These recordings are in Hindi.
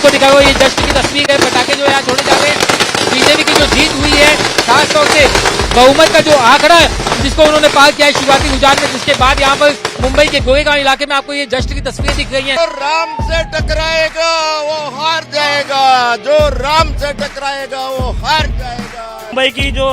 आपको दिखाओ ये जश्न की तस्वीर है, पटाखे जो यहाँ छोड़े जा रहे हैं। बीजेपी की जो जीत हुई है, खासतौर से बहुमत का जो आंकड़ा जिसको उन्होंने पार किया है शुरुआती रुझान में, जिसके बाद यहाँ पर मुंबई के गोरेगांव इलाके में आपको ये जश्न की तस्वीरें दिख रही हैं। जो राम से टकराएगा वो हार जाएगा, जो राम से टकराएगा वो हार जाएगा। मुंबई की जो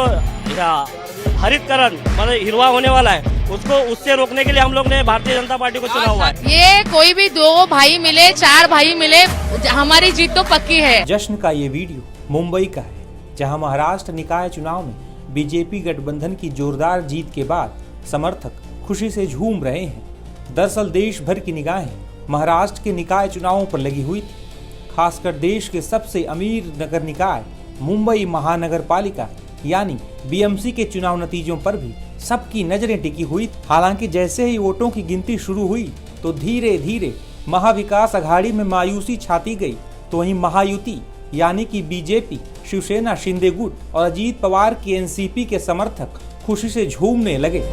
हरितकरण मतलब हिरवा होने वाला है, उससे रोकने के लिए हम लोग ने भारतीय जनता पार्टी को चुना हुआ है। ये कोई भी 2 भाई मिले 4 भाई मिले, हमारी जीत तो पक्की है। जश्न का ये वीडियो मुंबई का है, जहां महाराष्ट्र निकाय चुनाव में बीजेपी गठबंधन की जोरदार जीत के बाद समर्थक खुशी से झूम रहे हैं। दरअसल देश भर की निगाहें महाराष्ट्र के निकाय चुनावों पर लगी हुई थी। खासकर देश के सबसे अमीर नगर निकाय मुंबई महानगर पालिका यानी बीएमसी के चुनाव नतीजों पर भी सबकी नजरें टिकी हुई। हालांकि जैसे ही वोटों की गिनती शुरू हुई तो धीरे धीरे महाविकास अघाड़ी में मायूसी छाती गई, तो वहीं महायुति यानी कि बीजेपी, शिवसेना, शिंदे गुट और अजीत पवार की एनसीपी के समर्थक खुशी से झूमने लगे।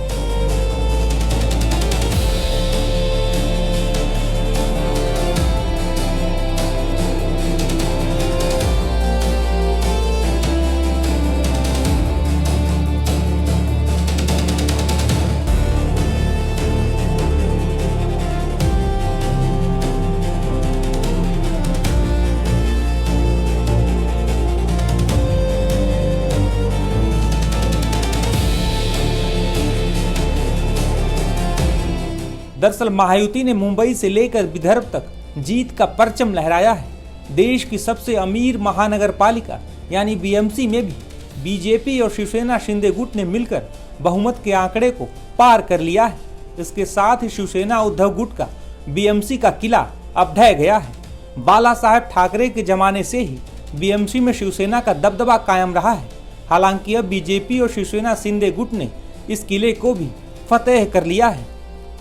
दरअसल महायुति ने मुंबई से लेकर विदर्भ तक जीत का परचम लहराया है। देश की सबसे अमीर महानगर पालिका यानी बीएमसी में भी बीजेपी और शिवसेना शिंदे गुट ने मिलकर बहुमत के आंकड़े को पार कर लिया है। इसके साथ ही शिवसेना उद्धव गुट का बीएमसी का किला अब ढह गया है। बाला साहेब ठाकरे के जमाने से ही बीएमसी में शिवसेना का दबदबा कायम रहा है। हालांकि अब बीजेपी और शिवसेना शिंदे गुट ने इस किले को भी फतेह कर लिया है।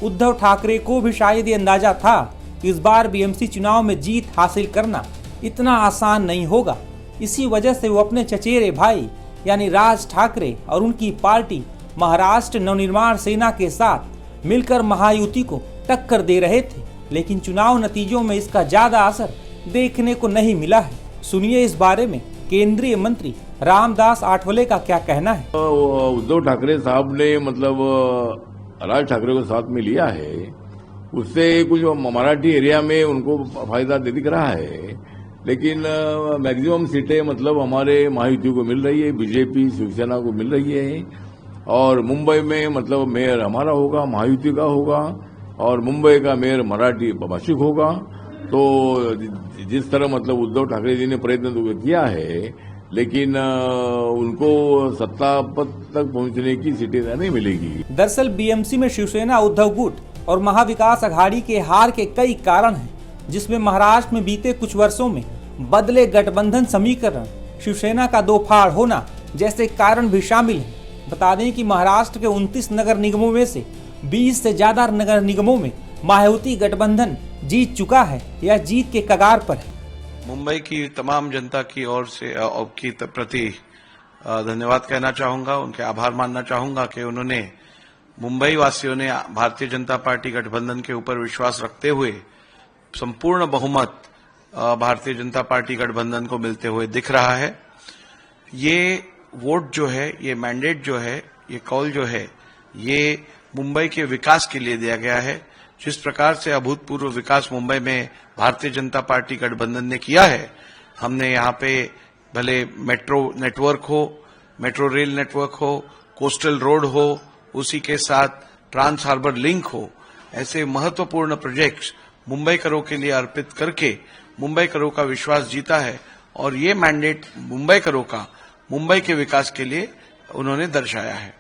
उद्धव ठाकरे को भी शायद ये अंदाजा था कि इस बार बीएमसी चुनाव में जीत हासिल करना इतना आसान नहीं होगा। इसी वजह से वो अपने चचेरे भाई यानी राज ठाकरे और उनकी पार्टी महाराष्ट्र नवनिर्माण सेना के साथ मिलकर महायुति को टक्कर दे रहे थे, लेकिन चुनाव नतीजों में इसका ज्यादा असर देखने को नहीं मिला है। सुनिए इस बारे में केंद्रीय मंत्री रामदास आठवले का क्या कहना है। उद्धव ठाकरे साहब ने मतलब राज ठाकरे को साथ में लिया है, उससे कुछ मराठी एरिया में उनको फायदा दिख रहा है, लेकिन मैक्सिमम सीटें मतलब हमारे महायुति को मिल रही है, बीजेपी शिवसेना को मिल रही है। और मुंबई में मतलब मेयर हमारा होगा, महायुति का होगा, और मुंबई का मेयर मराठी भाषिक होगा। तो जिस तरह मतलब उद्धव ठाकरे जी ने प्रयत्न तो किया है, लेकिन उनको सत्ता पद तक पहुंचने की सीटें नहीं मिलेगी। दरअसल बीएमसी में शिवसेना उद्धव गुट और महाविकास अघाड़ी के हार के कई कारण हैं, जिसमें महाराष्ट्र में बीते कुछ वर्षों में बदले गठबंधन समीकरण, शिवसेना का 2 फाड़ होना जैसे कारण भी शामिल हैं। बता दें कि महाराष्ट्र के 29 नगर निगमों में से 20 से ज्यादा नगर निगमों में महायुति गठबंधन जीत चुका है या जीत के कगार पर है। मुंबई की तमाम जनता की ओर से की प्रति धन्यवाद कहना चाहूंगा, उनके आभार मानना चाहूंगा कि उन्होंने मुंबई वासियों ने भारतीय जनता पार्टी गठबंधन के ऊपर विश्वास रखते हुए संपूर्ण बहुमत भारतीय जनता पार्टी गठबंधन को मिलते हुए दिख रहा है। ये वोट जो है, ये मैंडेट जो है, ये कॉल जो है, ये मुंबई के विकास के लिए दिया गया है। जिस प्रकार से अभूतपूर्व विकास मुंबई में भारतीय जनता पार्टी गठबंधन ने किया है, हमने यहाँ पे भले मेट्रो नेटवर्क हो, मेट्रो रेल नेटवर्क हो, कोस्टल रोड हो, उसी के साथ ट्रांस हार्बर लिंक हो, ऐसे महत्वपूर्ण प्रोजेक्ट्स मुंबई करों के लिए अर्पित करके मुंबई करों का विश्वास जीता है। और ये मैंडेट मुंबई करों का मुंबई के विकास के लिए उन्होंने दर्शाया है।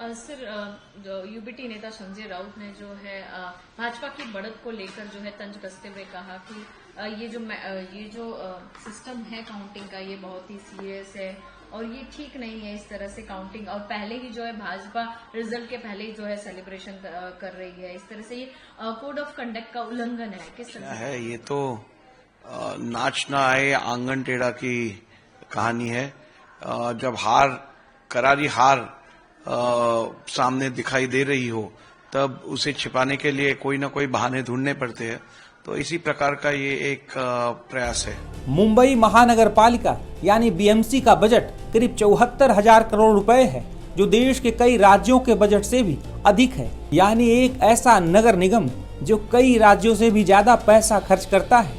सर, यूबीटी नेता संजय राउत ने जो है भाजपा की बढ़त को लेकर जो है तंज कसते हुए कहा कि ये जो सिस्टम है काउंटिंग का, ये बहुत ही सीरियस है और ये ठीक नहीं है इस तरह से काउंटिंग, और पहले ही जो है भाजपा रिजल्ट के पहले ही जो है सेलिब्रेशन कर रही है। इस तरह से ये कोड ऑफ कंडक्ट का उल्लंघन है। किस तरह है ये? तो नाच ना आए आंगन टेढ़ा की कहानी है। जब करारी हार सामने दिखाई दे रही हो, तब उसे छिपाने के लिए कोई ना कोई बहाने ढूंढने पड़ते हैं। तो इसी प्रकार का ये एक प्रयास है। मुंबई महानगर पालिका यानी बीएमसी का बजट करीब 74,000 करोड़ रुपए है, जो देश के कई राज्यों के बजट से भी अधिक है। यानी एक ऐसा नगर निगम जो कई राज्यों से भी ज्यादा पैसा खर्च करता है।